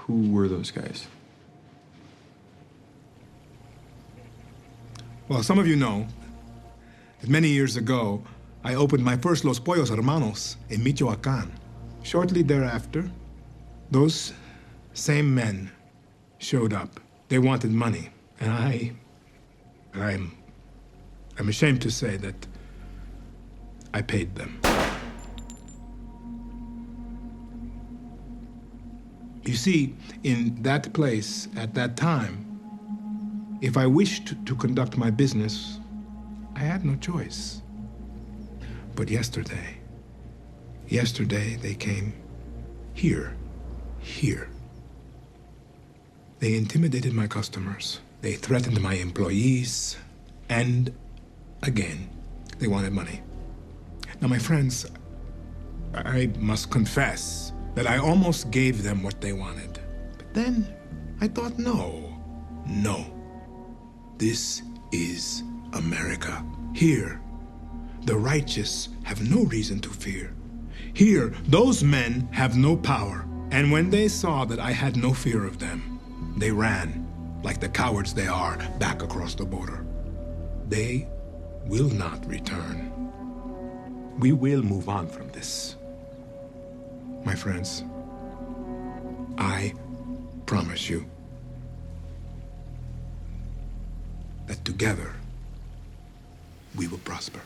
Who were those guys? Well, some of you know that many years ago, I opened my first Los Pollos Hermanos in Michoacán. Shortly thereafter, those same men showed up. They wanted money, and I'm ashamed to say that I paid them. You see, in that place, at that time, if I wished to conduct my business, I had no choice. But yesterday they came here. They intimidated my customers. They threatened my employees. And again, they wanted money. Now, my friends, I must confess that I almost gave them what they wanted. But then I thought, no. This is America. Here, the righteous have no reason to fear. Here, those men have no power. And when they saw that I had no fear of them, they ran, like the cowards they are, back across the border. They will not return. We will move on from this. My friends, I promise you that together we will prosper.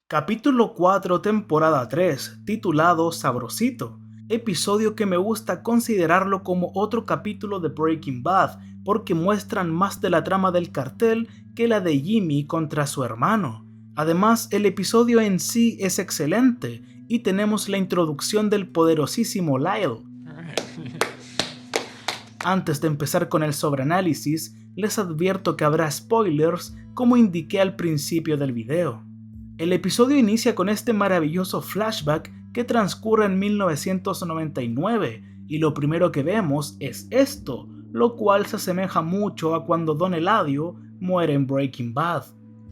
Capítulo 4, temporada 3, titulado Sabrosito. Episodio que me gusta considerarlo como otro capítulo de Breaking Bad, porque muestran más de la trama del cartel que la de Jimmy contra su hermano. Además, el episodio en sí es excelente, y tenemos la introducción del poderosísimo Lyle. Antes de empezar con el sobreanálisis, les advierto que habrá spoilers, como indiqué al principio del video. El episodio inicia con este maravilloso flashback que transcurre en 1999, y lo primero que vemos es esto, lo cual se asemeja mucho a cuando Don Eladio muere en Breaking Bad.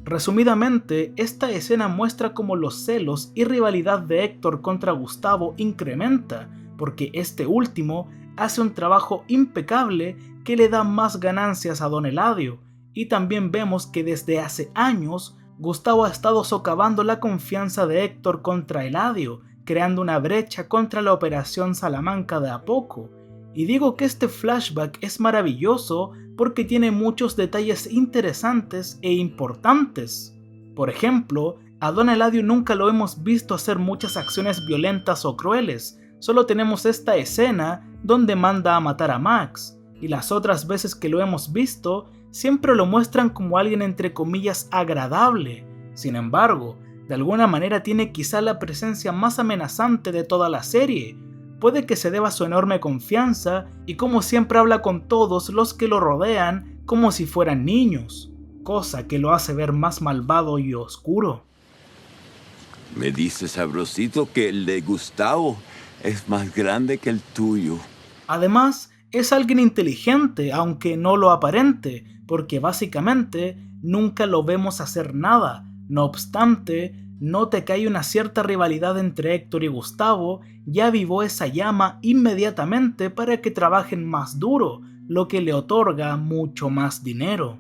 Resumidamente, esta escena muestra cómo los celos y rivalidad de Héctor contra Gustavo incrementa, porque este último hace un trabajo impecable que le da más ganancias a Don Eladio, y también vemos que desde hace años Gustavo ha estado socavando la confianza de Héctor contra Eladio, creando una brecha contra la Operación Salamanca de a poco. Y digo que este flashback es maravilloso porque tiene muchos detalles interesantes e importantes. Por ejemplo, a Don Eladio nunca lo hemos visto hacer muchas acciones violentas o crueles, solo tenemos esta escena donde manda a matar a Max, y las otras veces que lo hemos visto, siempre lo muestran como alguien entre comillas agradable. Sin embargo, de alguna manera tiene quizá la presencia más amenazante de toda la serie. Puede que se deba a su enorme confianza y como siempre habla con todos los que lo rodean como si fueran niños, cosa que lo hace ver más malvado y oscuro. Me dice Sabrosito que el de Gustavo es más grande que el tuyo. Además, es alguien inteligente, aunque no lo aparente, porque básicamente nunca lo vemos hacer nada. No obstante, note que hay una cierta rivalidad entre Héctor y Gustavo, y avivó esa llama inmediatamente para que trabajen más duro, lo que le otorga mucho más dinero.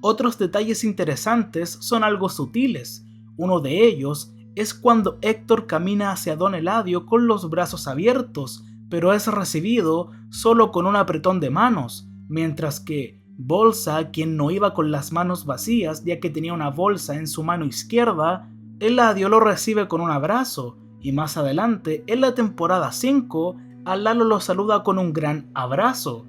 Otros detalles interesantes son algo sutiles. Uno de ellos es cuando Héctor camina hacia Don Eladio con los brazos abiertos, pero es recibido solo con un apretón de manos, mientras que Bolsa, quien no iba con las manos vacías ya que tenía una bolsa en su mano izquierda, Eladio lo recibe con un abrazo, y más adelante, en la temporada 5, a Lalo lo saluda con un gran abrazo.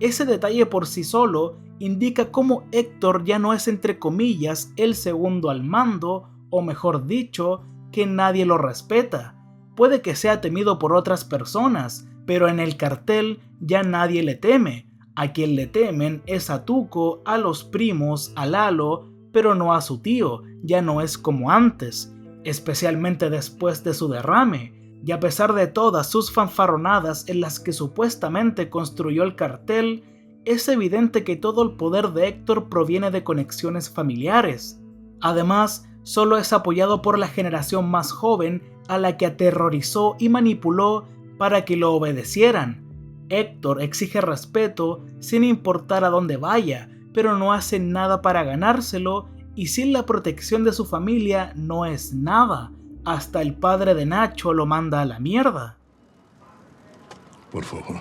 Ese detalle por sí solo indica cómo Héctor ya no es entre comillas el segundo al mando, o mejor dicho, que nadie lo respeta. Puede que sea temido por otras personas, pero en el cartel ya nadie le teme. A quien le temen es a Tuco, a los primos, a Lalo, pero no a su tío, ya no es como antes, especialmente después de su derrame. Y a pesar de todas sus fanfarronadas en las que supuestamente construyó el cartel, es evidente que todo el poder de Héctor proviene de conexiones familiares. Además, solo es apoyado por la generación más joven a la que aterrorizó y manipuló para que lo obedecieran. Héctor exige respeto sin importar a dónde vaya, pero no hace nada para ganárselo y sin la protección de su familia no es nada. Hasta el padre de Nacho lo manda a la mierda. Por favor,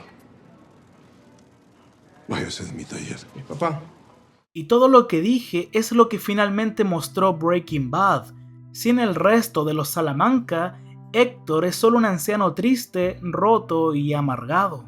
váyase de mi taller. Mi papá. Y todo lo que dije es lo que finalmente mostró Breaking Bad. Sin el resto de los Salamanca, Héctor es solo un anciano triste, roto y amargado.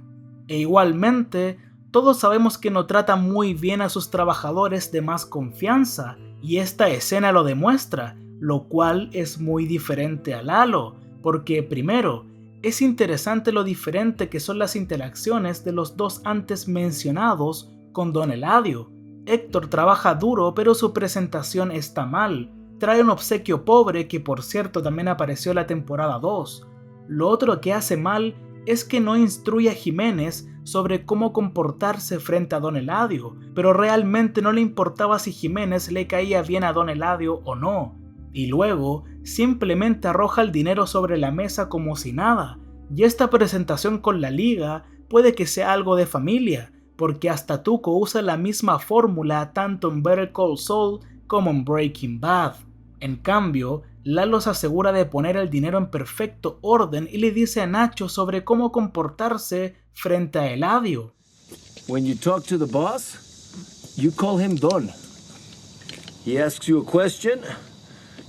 E igualmente, todos sabemos que no trata muy bien a sus trabajadores de más confianza, y esta escena lo demuestra, lo cual es muy diferente a Lalo, porque primero, es interesante lo diferente que son las interacciones de los dos antes mencionados con Don Eladio. Héctor trabaja duro, pero su presentación está mal. Trae un obsequio pobre que por cierto también apareció en la temporada 2. Lo otro que hace mal es que no instruye a Jiménez sobre cómo comportarse frente a Don Eladio, pero realmente no le importaba si Jiménez le caía bien a Don Eladio o no. Y luego simplemente arroja el dinero sobre la mesa como si nada. Y esta presentación con la liga puede que sea algo de familia, porque hasta Tuco usa la misma fórmula tanto en Better Call Saul como en Breaking Bad. En cambio, Lalo se asegura de poner el dinero en perfecto orden y le dice a Nacho sobre cómo comportarse frente a Eladio. When you talk to the boss, you call him Don. He asks you a question,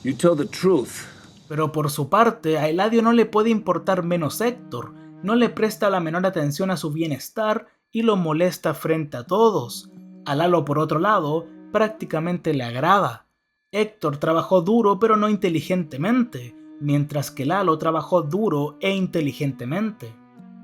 you tell the truth. Pero por su parte, a Eladio no le puede importar menos Héctor, no le presta la menor atención a su bienestar y lo molesta frente a todos. A Lalo, por otro lado, prácticamente le agrada. Héctor trabajó duro pero no inteligentemente, mientras que Lalo trabajó duro e inteligentemente.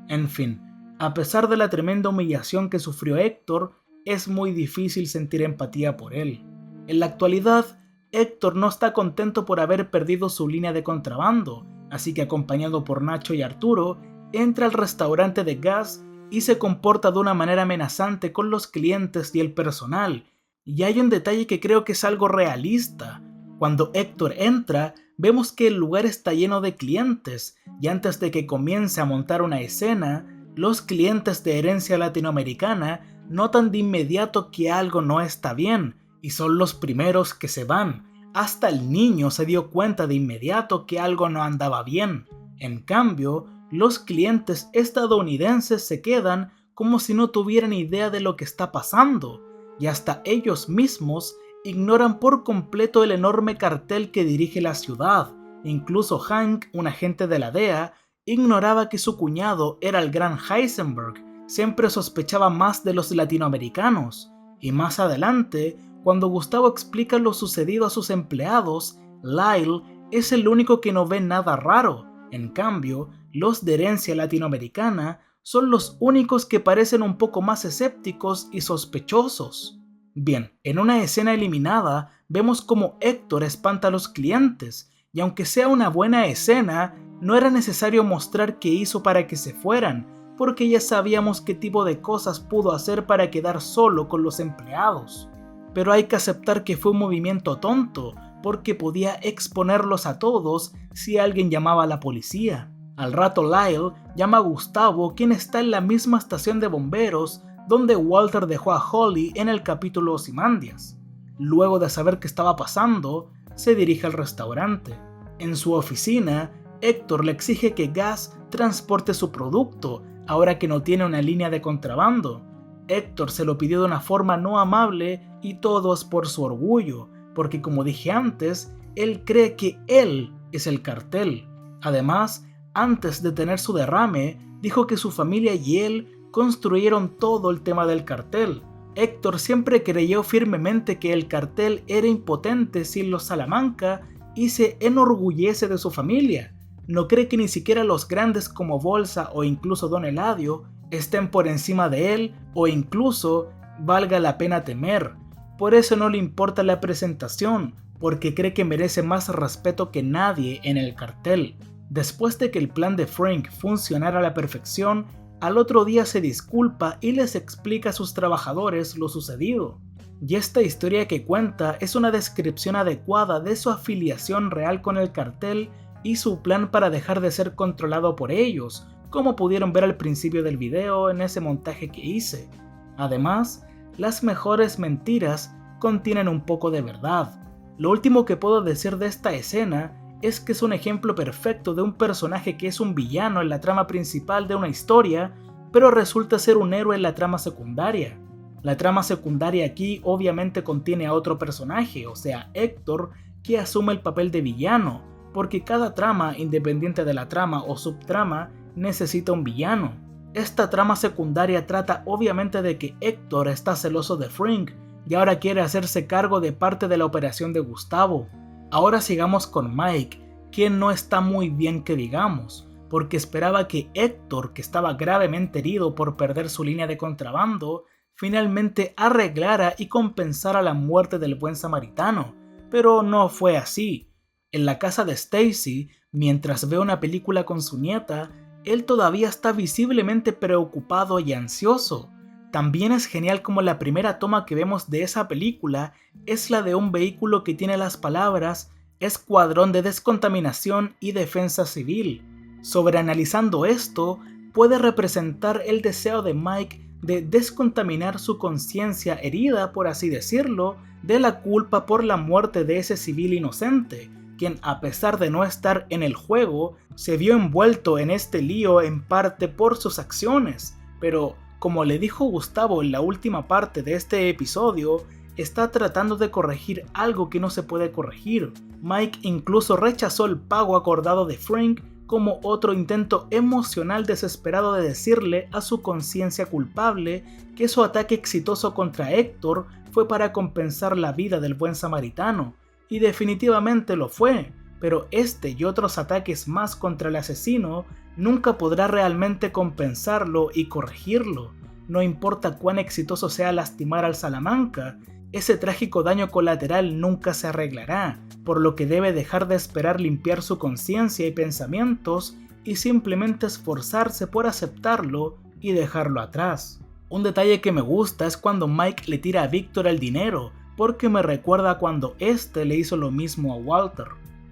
En fin, a pesar de la tremenda humillación que sufrió Héctor, es muy difícil sentir empatía por él. En la actualidad, Héctor no está contento por haber perdido su línea de contrabando, así que acompañado por Nacho y Arturo, entra al restaurante de Gas y se comporta de una manera amenazante con los clientes y el personal. Y hay un detalle que creo que es algo realista. Cuando Héctor entra, vemos que el lugar está lleno de clientes, y antes de que comience a montar una escena, los clientes de herencia latinoamericana notan de inmediato que algo no está bien, y son los primeros que se van. Hasta el niño se dio cuenta de inmediato que algo no andaba bien. En cambio, los clientes estadounidenses se quedan como si no tuvieran idea de lo que está pasando, y hasta ellos mismos ignoran por completo el enorme cartel que dirige la ciudad. Incluso Hank, un agente de la DEA, ignoraba que su cuñado era el gran Heisenberg, siempre sospechaba más de los latinoamericanos. Y más adelante, cuando Gustavo explica lo sucedido a sus empleados, Lyle es el único que no ve nada raro. En cambio, los de herencia latinoamericana son los únicos que parecen un poco más escépticos y sospechosos. Bien, en una escena eliminada vemos cómo Héctor espanta a los clientes, y aunque sea una buena escena, no era necesario mostrar qué hizo para que se fueran, porque ya sabíamos qué tipo de cosas pudo hacer para quedar solo con los empleados. Pero hay que aceptar que fue un movimiento tonto, porque podía exponerlos a todos si alguien llamaba a la policía. Al rato Lyle llama a Gustavo, quien está en la misma estación de bomberos donde Walter dejó a Holly en el capítulo Ozymandias. Luego de saber qué estaba pasando, se dirige al restaurante. En su oficina, Héctor le exige que Gas transporte su producto, ahora que no tiene una línea de contrabando. Héctor se lo pidió de una forma no amable y todo es por su orgullo, porque como dije antes, él cree que él es el cartel. Además, antes de tener su derrame, dijo que su familia y él construyeron todo el tema del cartel. Héctor siempre creyó firmemente que el cartel era impotente sin los Salamanca y se enorgullece de su familia. No cree que ni siquiera los grandes como Bolsa o incluso Don Eladio estén por encima de él o incluso valga la pena temer. Por eso no le importa la presentación, porque cree que merece más respeto que nadie en el cartel. Después de que el plan de Frank funcionara a la perfección, al otro día se disculpa y les explica a sus trabajadores lo sucedido. y esta historia que cuenta es una descripción adecuada de su afiliación real con el cartel y su plan para dejar de ser controlado por ellos, como pudieron ver al principio del video en ese montaje que hice. Además, las mejores mentiras contienen un poco de verdad. Lo último que puedo decir de esta escena es que es un ejemplo perfecto de un personaje que es un villano en la trama principal de una historia, pero resulta ser un héroe en la trama secundaria. La trama secundaria aquí obviamente contiene a otro personaje, o sea, Héctor, que asume el papel de villano, porque cada trama, independiente de la trama o subtrama, necesita un villano. Esta trama secundaria trata obviamente de que Héctor está celoso de Frink y ahora quiere hacerse cargo de parte de la operación de Gustavo. Ahora sigamos con Mike, quien no está muy bien que digamos, porque esperaba que Héctor, que estaba gravemente herido por perder su línea de contrabando, finalmente arreglara y compensara la muerte del buen samaritano, pero no fue así. En la casa de Stacy, mientras ve una película con su nieta, él todavía está visiblemente preocupado y ansioso. También es genial como la primera toma que vemos de esa película es la de un vehículo que tiene las palabras Escuadrón de Descontaminación y Defensa Civil. Sobreanalizando esto, puede representar el deseo de Mike de descontaminar su conciencia herida, por así decirlo, de la culpa por la muerte de ese civil inocente, quien a pesar de no estar en el juego, se vio envuelto en este lío en parte por sus acciones, pero como le dijo Gustavo en la última parte de este episodio, está tratando de corregir algo que no se puede corregir. Mike incluso rechazó el pago acordado de Frank como otro intento emocional desesperado de decirle a su conciencia culpable que su ataque exitoso contra Héctor fue para compensar la vida del buen samaritano, y definitivamente lo fue, pero este y otros ataques más contra el asesino nunca podrá realmente compensarlo y corregirlo. No importa cuán exitoso sea lastimar al Salamanca, ese trágico daño colateral nunca se arreglará, por lo que debe dejar de esperar limpiar su conciencia y pensamientos y simplemente esforzarse por aceptarlo y dejarlo atrás. Un detalle que me gusta es cuando Mike le tira a Víctor el dinero, porque me recuerda cuando este le hizo lo mismo a Walter.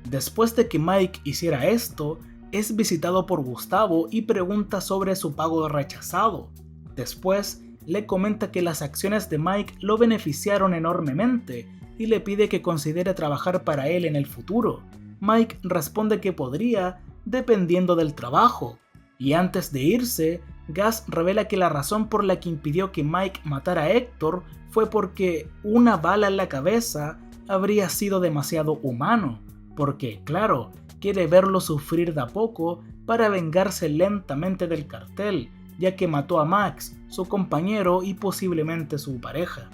Después de que Mike hiciera esto, es visitado por Gustavo y pregunta sobre su pago rechazado. Después, le comenta que las acciones de Mike lo beneficiaron enormemente y le pide que considere trabajar para él en el futuro. Mike responde que podría, dependiendo del trabajo. Y antes de irse, Gus revela que la razón por la que impidió que Mike matara a Héctor fue porque una bala en la cabeza habría sido demasiado humano, porque, claro, quiere verlo sufrir de a poco para vengarse lentamente del cartel, ya que mató a Max, su compañero y posiblemente su pareja.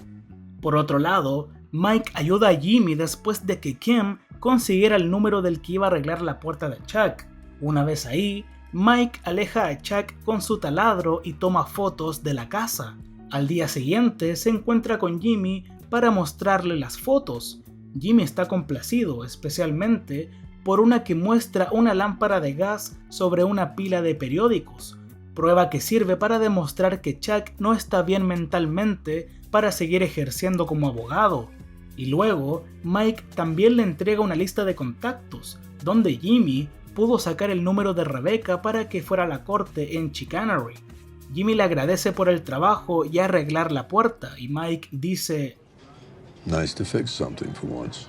Por otro lado, Mike ayuda a Jimmy después de que Kim consiguiera el número del que iba a arreglar la puerta de Chuck. Una vez ahí, Mike aleja a Chuck con su taladro y toma fotos de la casa. Al día siguiente se encuentra con Jimmy para mostrarle las fotos. Jimmy está complacido, especialmente por una que muestra una lámpara de gas sobre una pila de periódicos, prueba que sirve para demostrar que Chuck no está bien mentalmente para seguir ejerciendo como abogado. Y luego, Mike también le entrega una lista de contactos, donde Jimmy pudo sacar el número de Rebecca para que fuera a la corte en Chicanery. Jimmy le agradece por el trabajo y arreglar la puerta, y Mike dice: Nice to fix something for once.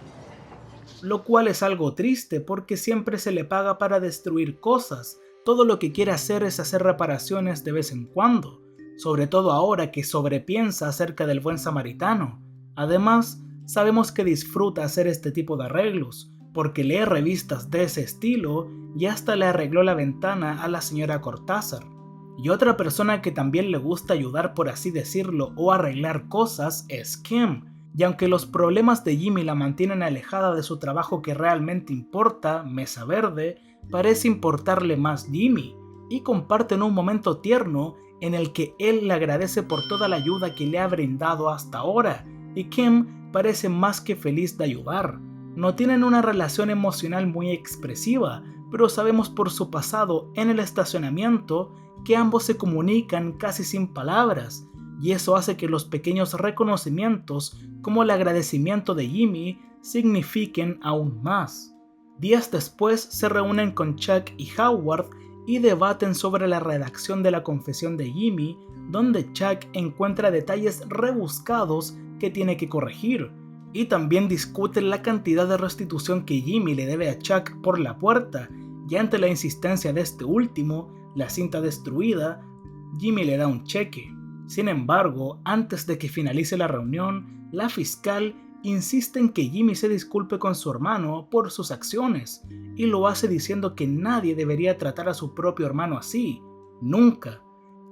Lo cual es algo triste porque siempre se le paga para destruir cosas. Todo lo que quiere hacer es hacer reparaciones de vez en cuando, sobre todo ahora que sobrepiensa acerca del buen samaritano. Además, sabemos que disfruta hacer este tipo de arreglos, porque lee revistas de ese estilo y hasta le arregló la ventana a la señora Cortázar. Y otra persona que también le gusta ayudar, por así decirlo, o arreglar cosas es Kim. Y aunque los problemas de Jimmy la mantienen alejada de su trabajo que realmente importa, Mesa Verde, parece importarle más Jimmy, y comparten un momento tierno en el que él le agradece por toda la ayuda que le ha brindado hasta ahora, y Kim parece más que feliz de ayudar. No tienen una relación emocional muy expresiva, pero sabemos por su pasado en el estacionamiento que ambos se comunican casi sin palabras, y eso hace que los pequeños reconocimientos como el agradecimiento de Jimmy signifiquen aún más. Días después se reúnen con Chuck y Howard y debaten sobre la redacción de la confesión de Jimmy, donde Chuck encuentra detalles rebuscados que tiene que corregir, y también discuten la cantidad de restitución que Jimmy le debe a Chuck por la puerta, y ante la insistencia de este último, la cinta destruida, Jimmy le da un cheque. Sin embargo, antes de que finalice la reunión, la fiscal insiste en que Jimmy se disculpe con su hermano por sus acciones, y lo hace diciendo que nadie debería tratar a su propio hermano así, nunca.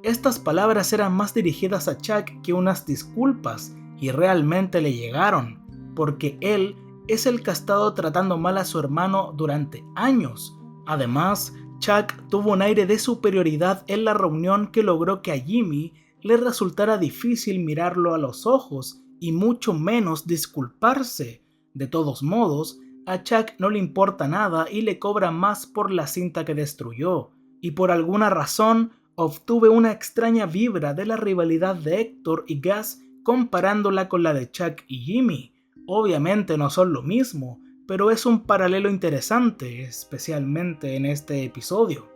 Estas palabras eran más dirigidas a Chuck que unas disculpas, y realmente le llegaron, porque él es el que ha estado tratando mal a su hermano durante años. Además, Chuck tuvo un aire de superioridad en la reunión que logró que a Jimmy le resultara difícil mirarlo a los ojos y mucho menos disculparse. De todos modos, a Chuck no le importa nada y le cobra más por la cinta que destruyó, y por alguna razón obtuve una extraña vibra de la rivalidad de Héctor y Gus comparándola con la de Chuck y Jimmy. Obviamente no son lo mismo, pero es un paralelo interesante, especialmente en este episodio.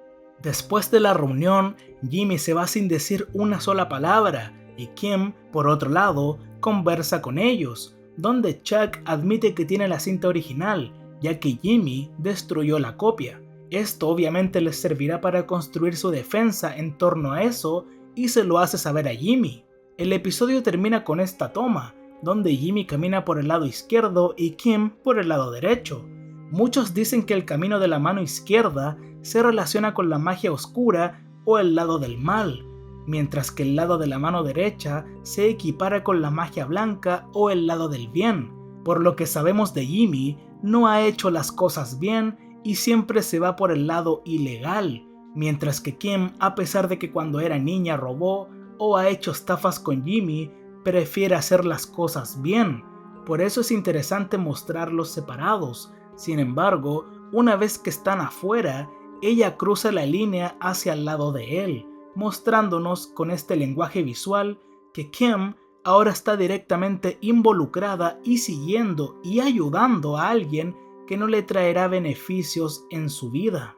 Después de la reunión, Jimmy se va sin decir una sola palabra, y Kim, por otro lado, conversa con ellos, donde Chuck admite que tiene la cinta original, ya que Jimmy destruyó la copia. Esto obviamente les servirá para construir su defensa en torno a eso, y se lo hace saber a Jimmy. El episodio termina con esta toma, donde Jimmy camina por el lado izquierdo y Kim por el lado derecho. Muchos dicen que el camino de la mano izquierda se relaciona con la magia oscura o el lado del mal, mientras que el lado de la mano derecha se equipara con la magia blanca o el lado del bien. Por lo que sabemos de Jimmy, no ha hecho las cosas bien y siempre se va por el lado ilegal, mientras que Kim, a pesar de que cuando era niña robó o ha hecho estafas con Jimmy, prefiere hacer las cosas bien. Por eso es interesante mostrarlos separados. Sin embargo, una vez que están afuera, ella cruza la línea hacia el lado de él, mostrándonos con este lenguaje visual que Kim ahora está directamente involucrada y siguiendo y ayudando a alguien que no le traerá beneficios en su vida.